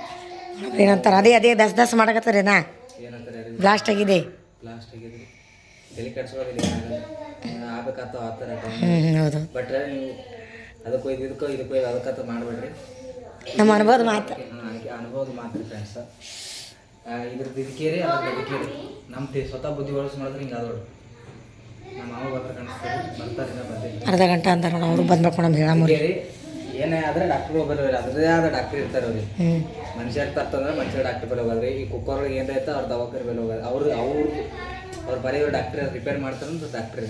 ಏನಂತಾರೆ ಅದೇ ದಸ್ ಮಾಡಕತ್ತಾರೇನಾ ಏನಂತಾರೆ ಬ್ಲಾಸ್ಟ್ ಆಗಿದೆ. ಬ್ಲಾಸ್ಟ್ ಆಗಿದೆ ತಲೆ ಕಟ್ಸೋದಿಲ್ಲ ಆಗ್ಬೇಕಾಗ್ತಾವ ಆ ಥರ. ಹೌದು ಬಟ್ ನೀವು ಅದಕ್ಕೂ ಇದಕ್ಕೂ ಅದಕ್ಕಂತ ಮಾಡಬೇಡ್ರಿ. ನಮ್ಮ ಅನುಭವದ ಮಾತು. ಅನುಭವದ ಮಾತು ಫ್ರೆಂಡ್ಸ್. ಇದ್ರದ್ದು ಇದಕ್ಕೇರಿ ಅದ್ರ ಅದಕ್ಕೇರಿ ನಮ್ಮ ಸ್ವತಃ ಬುದ್ಧಿ ಒಳಸಿ ಮಾಡಿದ್ರೆ ಹಿಂಗೆ ಆದೋಡು. ನಮ್ಮ ಮಾವ ಬರ್ತಾರೆ ಕಾಣಿಸ್ತಾರೆ ಬರ್ತಾರೆ ಬರ್ತೀವಿ. ಅರ್ಧ ಗಂಟೆ ಅಂತಾರೆ ನೋಡಿ ಅವರು ಬಂದ್ಬೇಕು ನಮ್ಮ ಹೇಳಮೂರಿ. ಏನೇ ಆದರೆ ಡಾಕ್ಟ್ರುಗಳು ಬರೋರಿ ಅದರದೇ ಆದ ಡಾಕ್ಟ್ರ್ ಇರ್ತಾರೆ ಅವ್ರಿಗೆ. ಮನುಷ್ಯರು ತರ್ತಂದ್ರೆ ಮನುಷ್ಯರು ಡಾಕ್ಟ್ರ್ ಬರೋ ಹೋಗೋದ್ರಿ. ಈ ಕುಕ್ಕರ್ ಒಳಗೆ ಏನಾರ ಆಯ್ತು ಅವ್ರ ದವಾಖಾನೆ ಮೇಲೆ ಹೋಗೋದು. ಅವ್ರು ಬರೀ ಡಾಕ್ಟ್ರ್ ರಿಪೇರ್ ಮಾಡ್ತಾರೆ ಡಾಕ್ಟ್ರ್.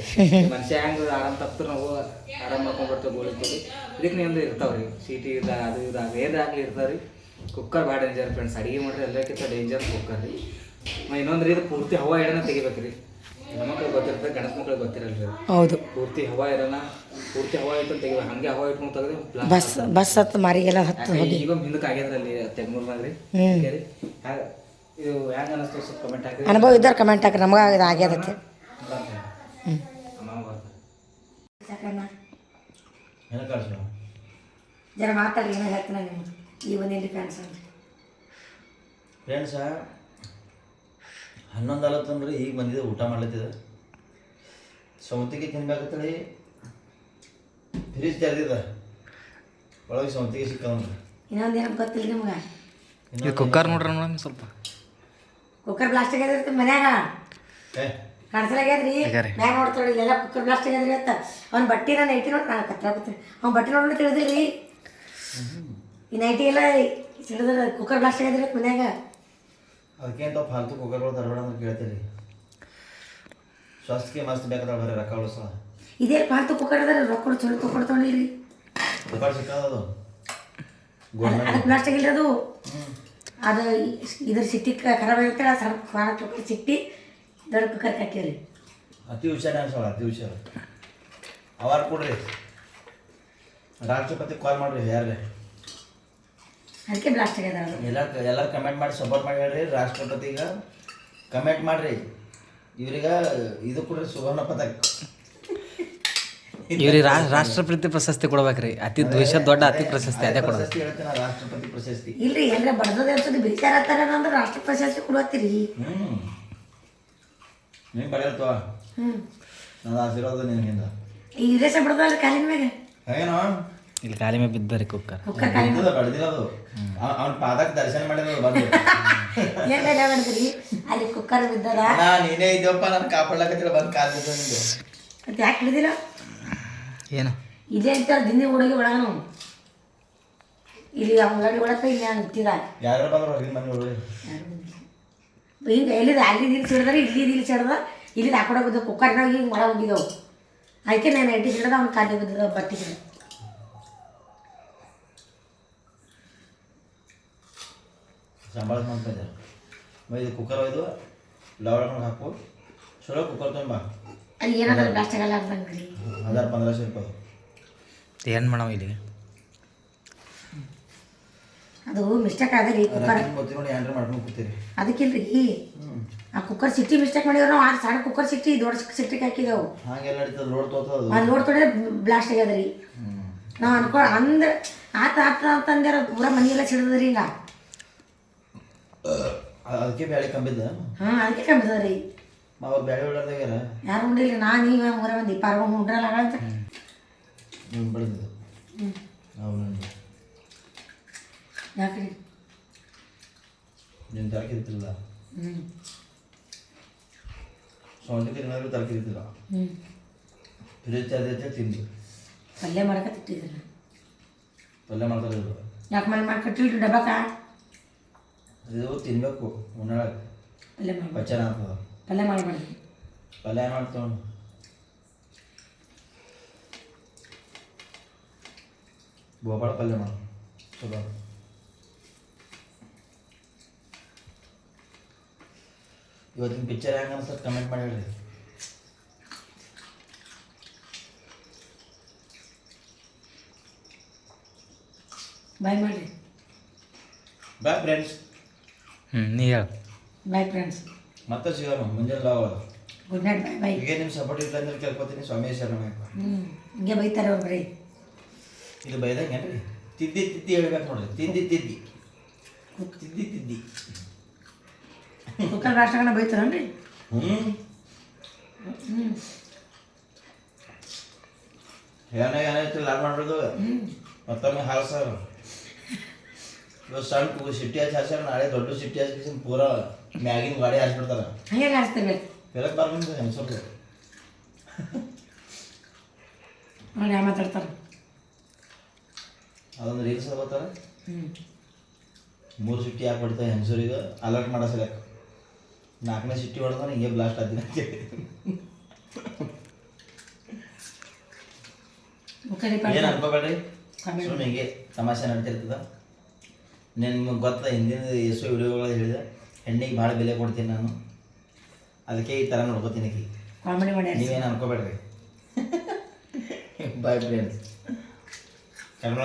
ಮನುಷ್ಯ ಹೆಂಗೆ ಆರಾಮ್ ತಪ್ಪಿದ್ರೆ ನಾವು ಆರಾಮ್ ಮಾಡ್ಕೊಂಡ್ಬರ್ತೇವೆ ಗೋಳಿ ತೋರಿ. ಇದಕ್ಕೆ ಏನಾರ ಇರ್ತಾವ್ರಿ ಸೀಟಿ ಇಲ್ಲ ಅದು ಇದಾಗ ಏನಾಗಲಿ ಇರ್ತಾವ್ರಿ. ಕುಕ್ಕರ್ ಭಾಳ ಡೇಂಜರ್ ಫ್ರೆಂಡ್ಸ್. ಅಡುಗೆ ಮಾಡ್ರಿ ಎಲ್ಲಕ್ಕಿಂತ ಡೇಂಜರ್ ಕುಕ್ಕರ್ ರೀ. ಇನ್ನೊಂದು ರೀ ಇದು ಪೂರ್ತಿ ಹವಾ ಎಣ್ಣೆ ತೆಗಿಬೇಕು ರೀ. ಹೆಣ್ಮಕ್ಳಿಗೆ ಗೊತ್ತಿರ್ತದೆ, ಗಂಡಸ ಮಕ್ಳಿಗೆ ಗೊತ್ತಿರಲ್ರಿ. ಹೌದು. ಪೂರ್ತಿ ಹವಾ ಇರೋಣ, ಪೂರ್ತಿ ಹವಾ ಇತ್ತು ತೆಗಿವ, ಹಂಗೆ ಹವಾ ಇಟ್ಕೊಂಡು ತೆಗೆದ್ರೆ ಬಸ್ ಹತ್ತು ಮಾರಿಗೆಲ್ಲ ಹತ್ತು ಹೋಗಿ ಈಗ ಹಿಂದಕ್ಕೆ ಆಗ್ಯದ್ರಲ್ಲಿ ತೆಗ್ಮೂರ್ನಾಗ ರೀ. ಇದು ಹ್ಯಾಂಗ ಅನ್ನಿಸ್ತು ಸ್ವಲ್ಪ ಕಮೆಂಟ್ ಹಾಕಿ. ಅನುಭವ ಇದ್ದಾರೆ ಕಮೆಂಟ್ ಹಾಕಿ, ನಮಗೆ ಇದು ಆಗ್ಯದತ್ತೆ. ಜರ ಮಾತಾಡಿ ಏನೋ ಹೇಳ್ತಾನೆ ನಿಮ್ಗೆ ಈ ಒಂದೇನು ಫ್ರೆಂಡ್ಸ್ ಅಂತ. ಫ್ರೆಂಡ್ಸ 11:40 ಈಗ ಬಂದಿದೆ, ಊಟ ಮಾಡ್ಲತ್ತಿದೆ. ಸೌತಿಗೆ ತಿನ್ಬೇಕಂತೇಳಿ ಫ್ರಿಜ್ ತೆರೆದಿದೆ, ಒಳಗೆ ಸೌತಿಗೆ ಸಿಕ್ಕಂದ್ರೆ. ಇನ್ನೊಂದು ಏನೋ ಗೊತ್ತಿಲ್ಲ ನಿಮ್ಗೆ. ಇದು ಕುಕ್ಕರ್ ನೋಡ್ರಿ ಮೇಡಮ್, ಸ್ವಲ್ಪ ಕುಕ್ಕರ್ ಬ್ಲಾಸ್ಟ್ ಆಗ್ಯದ್ರಿ ಮನ್ಯಾಗ ಕಾಣಿಸಲಾಗ್ಯದ್ರಿ. ಮ್ಯಾಗ ನೋಡ್ತಾಳೆ ಇಲ್ಲೆಲ್ಲ ಕುಕ್ಕರ್ ಬ್ಲಾಸ್ಟ್ ಆಗ್ಯದ್ರಿ ಅಂತ. ಅವ್ನ ಬಟ್ಟೆ ನಾನು ನೈಟಿ ನೋಡಿ ನಾನು ಕತ್ತಾಗುತ್ತೆ. ಅವ್ನ ಬಟ್ಟೆ ನೋಡಿ ತಿಳಿದಿರಿ ಈ ನೈಟಿ ಎಲ್ಲ ತಿಳಿದ್ರೆ ಕುಕ್ಕರ್ ಬ್ಲಾಸ್ಟ್ ಆಗ್ಯದ್ರಿ ಮನ್ಯಾಗ. ಅದಕ್ಕೆ ಅಂತ ಫಾಲ್ತು ಕುಕ್ಕರ್ಗಳು ತರಬೇಡ ಅಂತ ಕೇಳ್ತೀರಿ. ಸ್ವಾಸ್ಥ್ಯಕ್ಕೆ ಮಸ್ತ್ ಬೇಕಾದ್ರೆ ಬರೀ ರೊಕ್ಕ ಉಳಿಸ. ಇದೇ ಫಾಲ್ತು ಕುಕ್ಕರ್ ಅದ, ರೊಕ್ಕ ಚಲೋ ತೊಗೊಳ್ತಾವಣಿಲ್ರಿ. ಕುಕ್ಕರ್ ಸಿಕ್ಕದು ಅದಕ್ಕೆ ಬ್ಲಾಸ್ಟ್ ಆಗಿಲ್ಲ ಅದು. ಅದು ಇದ್ರ ಸಿಟ್ಟಿ ಖರಾಬ್ ಆಗಿರ್ತಾಳೆ, ಸಣ್ಣ ಕುಕ್ಕರ್ ಸಿಟ್ಟಿ ದೊಡ್ಡ ಕುಕ್ಕರ್ ಹಾಕಿರಿ. ಅತಿ ಹುಷಾರ ಅನ್ಸೋಳ, ಅತಿ ಹುಷಾರ. ಅವಾರ್ಡ್ ಕೊಡ್ರಿ, ರಾಷ್ಟ್ರಪತಿ ಕಾಲ್ ಮಾಡ್ರಿ ಯಾರೇ. ಅದಕ್ಕೆ ಬ್ಲಾಸ್ಟ್ ಆಗ್ಯದ. ಎಲ್ಲರೂ ಕಮೆಂಟ್ ಮಾಡಿ ಸಪೋರ್ಟ್ ಮಾಡಿ ಹೇಳ್ರಿ. ರಾಷ್ಟ್ರಪತಿಗೆ ಕಮೆಂಟ್ ಮಾಡಿರಿ, ಇವ್ರಿಗೆ ಇದು ಕೊಡ್ರಿ ಸುವರ್ಣ ಪದಕ. ಇವ್ರಿಗೆ ರಾಷ್ಟ್ರಪತಿ ಪ್ರಶಸ್ತಿ ಕೊಡ್ಬೇಕ್ರಿ. ಅತಿ ದೊಡ್ಡ ಅತಿ ಪ್ರಶಸ್ತಿ ಅದೇ ಕೊಡೋದು. ಹೇಳ್ತೀನಿ, ರಾಷ್ಟ್ರಪತಿ ಪ್ರಶಸ್ತಿ. ಇಲ್ರಿ ಎಲ್ಲ ಬಡ್ದದ ಅನ್ಸೋದು ಬೇಜಾರತ್ತಾರ ಅಂದ್ರೆ ರಾಷ್ಟ್ರ ಪ್ರಶಸ್ತಿ ಕೊಡತ್ತೀರಿ. ನೀನು ಬಡಿಯಲ್ತವ, ನನ್ನ ಆಶೀರ್ವಾದ ನಿನ್ನಿಂದ. ಈ ರೇಷ ಬಡ್ದಲ್ರಿ ಕಾಲಿನ ಮ್ಯಾಗ. ಹೇಗೇನೋ ಇಲ್ಲಿ ಕಾಲಿ ಮೇಲೆ ಬಿದ್ದರಿ ಕುಕ್ಕರ್. ಬಡ್ದಿರೋದು ಅವ್ನ ಪಾದಕ್ಕೆ ದರ್ಶನ ಮಾಡಿರೋದು ಬಂದು. ಏನ್ ಮಾಡಿದ್ರಿ ಅಲ್ಲಿ ಕುಕ್ಕರ್ ಬಿದ್ದದ. ನೀನೇ ಇದ್ದಪ್ಪ ನಾನು ಕಾಪಾಡ್ಲಕತ್ತಿರ ಬಂದು ಕಾಲ್ ಬಿದ್ದು ನಿಂದು. ಮತ್ತೆ ಯಾಕೆ ಹಿಡಿದಿಲ್ಲ ಏನು ಇದೇ ಅಂತ ದಿನ ಹುಡುಗಿ ಒಳಗ ನಾವು ಇಲ್ಲಿ ಅಂಗಡಿ ಒಳಕ ಇಲ್ಲಿ ನಿಂತಿದ. ಯಾರು ಬಂದ್ರು ಹೊರಗಿನ ಮನೆ ಒಳಗೆ ಹಿಂಗೆ ಎಲ್ಲಿದ ಅಲ್ಲಿ ಇಲ್ಲಿ ಸಿಡ್ದಾರೆ, ಇಲ್ಲಿ ಸಿಡ್ದ, ಇಲ್ಲಿ ಹಾಕೊಡ ಬಿದ್ದು ಕುಕ್ಕರ್ನಾಗ ಹಿಂಗೆ ಮಳ ಹೋಗಿದ್ದವು. ಅದಕ್ಕೆ ನಾನು ಎಡ್ಡಿ ಸಿಡ್ದ ಅವ್ನು ಕಾಲಿ ಬಿದ್ದದ ಬಟ್ಟೆ ಸಿಡ. ಸಂಭಾಳ ಮಾಡ್ತಾ ಇದು ಕುಕ್ಕರ್ ಒಯ್ದು ಲವಣ ಹಾಕು, ಚಲೋ ಕುಕ್ಕರ್ ತುಂಬ ಅಲ್ಲಿ ಏನಾದ್ರು ಬ್ಲಾಸ್ಟ್ ಆಗಲ್ಲ ಅರ್ಧಂಗ್ರಿ. 1000-1500 ರೂಪಾಯಿ. ಏನು ಮೇಡಮ್ ಇಲ್ಲಿ ಅದು ಮಿಸ್ಟೇಕ್ ಆಗರಿ ಕುಕ್ಕರ್. ಗೊತ್ತಿ ನೋಡಿ ಏನ್ರ ಮಾಡ್ಕೊಂಡು ಕೂತೀರಿ. ಅದಕ್ಕಿಲ್ರಿ ಆ ಕುಕ್ಕರ್ ಸಿಟ್ಟಿ ಮಿಸ್ಟೇಕ್ ಮಾಡಿದ್ರು ನಾವು. ಆ ಸಣ್ಣ ಕುಕ್ಕರ್ ಸಿಟ್ಟಿ ದೊಡ್ಡ ಸಿಟ್ಟಿಗೆ ಹಾಕಿದೆವು. ಹಾಗೆಲ್ಲ ನಡೀತದೆ, ಲೋಡ್ ತೋತದು. ಅಲ್ಲಿ ನೋಡ್ತೊಡೆ ಬ್ಲಾಸ್ಟ್ ಆಗ್ಯದ್ರಿ. ನಾವು ಅಂದ್ರೆ ಆತ ಅಂತಂದ್ಯಾರ ಪೂರ ಮನೆಯೆಲ್ಲ ಸಿಡಿದ್ರಿ ಈಗ. ಅದಕ್ಕೆ ಬ್ಯಾಳಿ ಕಂಬಿದ್ದ. ಅದಕ್ಕೆ ಕಂಬಿದ್ರಿ. ಅವ್ರು ಬ್ಯಾಳಿ ಹೊಡ್ಯಾರ್ದಾಗ್ಯಾರ ಯಾರು ಉಂಡಿಲ್ರಿ. ನಾನು ಈಗ ಮೂರ ಮಂದಿ ಪಾರ್ವ ಉಂಡ್ರಲ್ಲ ಅಂತ ನೀವು ಬೆಳೆದಿದ್ದು. ಅವ್ನು ಯಾಕ್ರಿ ನೀನು ತರಕಿರ್ತಿಲ್ಲ, ಸೊಂಟಿಗೆ ಏನಾದರೂ ತರಕಿರ್ತಿಲ್ಲ. ಫ್ರಿಜ್ ಚಾರ್ಜ್ ತಿಂದು ಪಲ್ಯ ಮಾಡಕ್ಕೆ ತಿಟ್ಟಿದ್ರಿ. ಪಲ್ಯ ಮಾಡ್ತಾರೆ ಇವರು. ಯಾಕೆ ಮಾಡಿ ಕಟ್ಟಿಲ್ರಿ ಡಬ್ಬಕ್ಕ. ಇದು ತಿನ್ಬೇಕು ಉಣ್ಣಾಳಕ್ಕೆ, ಪಲ್ಯ ಮಾಡಿ ಪಚನ ಆಗ್ತದ. ಪಲ್ಯ ಮಾಡಬಾರ್ದು. ಪಲ್ಯ ಏನು ಮಾಡ್ತಾವ ಗೋಪಾಳ ಪಲ್ಯ ಮಾಡು ಚಲೋ. ಇವತ್ತಿನ ಪಿಕ್ಚರ್ ಹೆಂಗೆ ಅನ್ಸತ್ತೆ ಕಮೆಂಟ್ ಮಾಡಿ ಹೇಳ್ರಿ. ಬಾಯ್ ಮಾಡಿರಿ. Bye friends. ನೀ ಹೇಳು. Bye friends. ಮತ್ತೆ ಸಿಗೋಣ ಮುಂಜಾನೆ ಲಾವ್. Good night. Bye bye. ಈಗ ನಿಮ್ಮ ಸಪೋರ್ಟ್ ಇಲ್ಲ ಅಂದ್ರೆ ಕೇಳ್ಕೊತೀನಿ. ಸ್ವಾಮಿ ಶರಣ. ಹಿಂಗೆ ಬೈತಾರೆ ಅವ್ರು ಬರೀ. ಇದು ಬೈದಂಗೆ ಏನ್ರಿ ತಿದ್ದಿ ಹೇಳ್ಬೇಕು ನೋಡ್ರಿ. ತಿದ್ದಿ ಕುಕ್ಕರ್ ರಾಷ್ಟ್ರಗಳನ್ನ ಬೈತಾರನ್ರಿ. ಏನಾಯ್ತು ಲಾಡ್ ಮಾಡ್ಬಿಡ್ದು ಮತ್ತೊಮ್ಮೆ ಹಾಲು ಸರ್. ಇವತ್ತು ಸಣ್ಣ ಸಿಟ್ಟಿ ಹಚ್ಚಿ ಹಾಕ್ಸಾರ, ನಾಳೆ ದೊಡ್ಡ ಸಿಟ್ಟಿ ಹಚ್ಚಿ ಪೂರ ಮ್ಯಾಗಿನ ಗಾಡಿ ಹಾಕ್ಬಿಡ್ತಾರ. ಹಂಗೆ ಹಾರಿಸ್ತೀವಿ ಹೇಳಕ್ ಬರ್ಬಂದು ಹೆಂಗಸರು ನೋಡಿ ಯಾವ ಮಾತಾಡ್ತಾರೆ. ಅದೊಂದು ರೀಲ್ಸ್ ಬರ್ತಾರೆ. 3 ಸಿಟ್ಟಿ ಹಾಕ್ಬಿಡ್ತಾರೆ ಹೆಂಗಸರಿಗೆ ಅಲರ್ಟ್ ಮಾಡೋ ಸಲಕ್ಕೆ. 4ನೇ ಸಿಟ್ಟಿ ಹೊಡೆದ್ರೆ ಹಿಂಗೆ ಬ್ಲಾಸ್ಟ್ ಆದಿನ ಏನು ಅನ್ಕೋಬೇಡ್ರಿ. ಸುಮ್ಮನೆ ಹಿಂಗೆ ತಮಾಷೆ ನಡ್ತಿರ್ತದ. ನಿಮ್ಗೆ ಗೊತ್ತ ಹಿಂದಿನ ಎಷ್ಟೋ ವಿಡಿಯೋಗಳು ಹೇಳಿದೆ, ಹೆಣ್ಣಿಗೆ ಭಾಳ ಬೆಲೆ ಕೊಡ್ತೀನಿ ನಾನು. ಅದಕ್ಕೆ ಈ ಥರ ನೋಡ್ಕೋತೀನಿ ಆಕಿ ಕಾಮಿಡಿ ಮಾಡ್ಯಾರ ನೀವೇನು ಅನ್ಕೋಬೇಡ್ರಿ ಬಾಯ್ ಫ್ರೆಂಡ್ಸ್ ಕರ್ಮ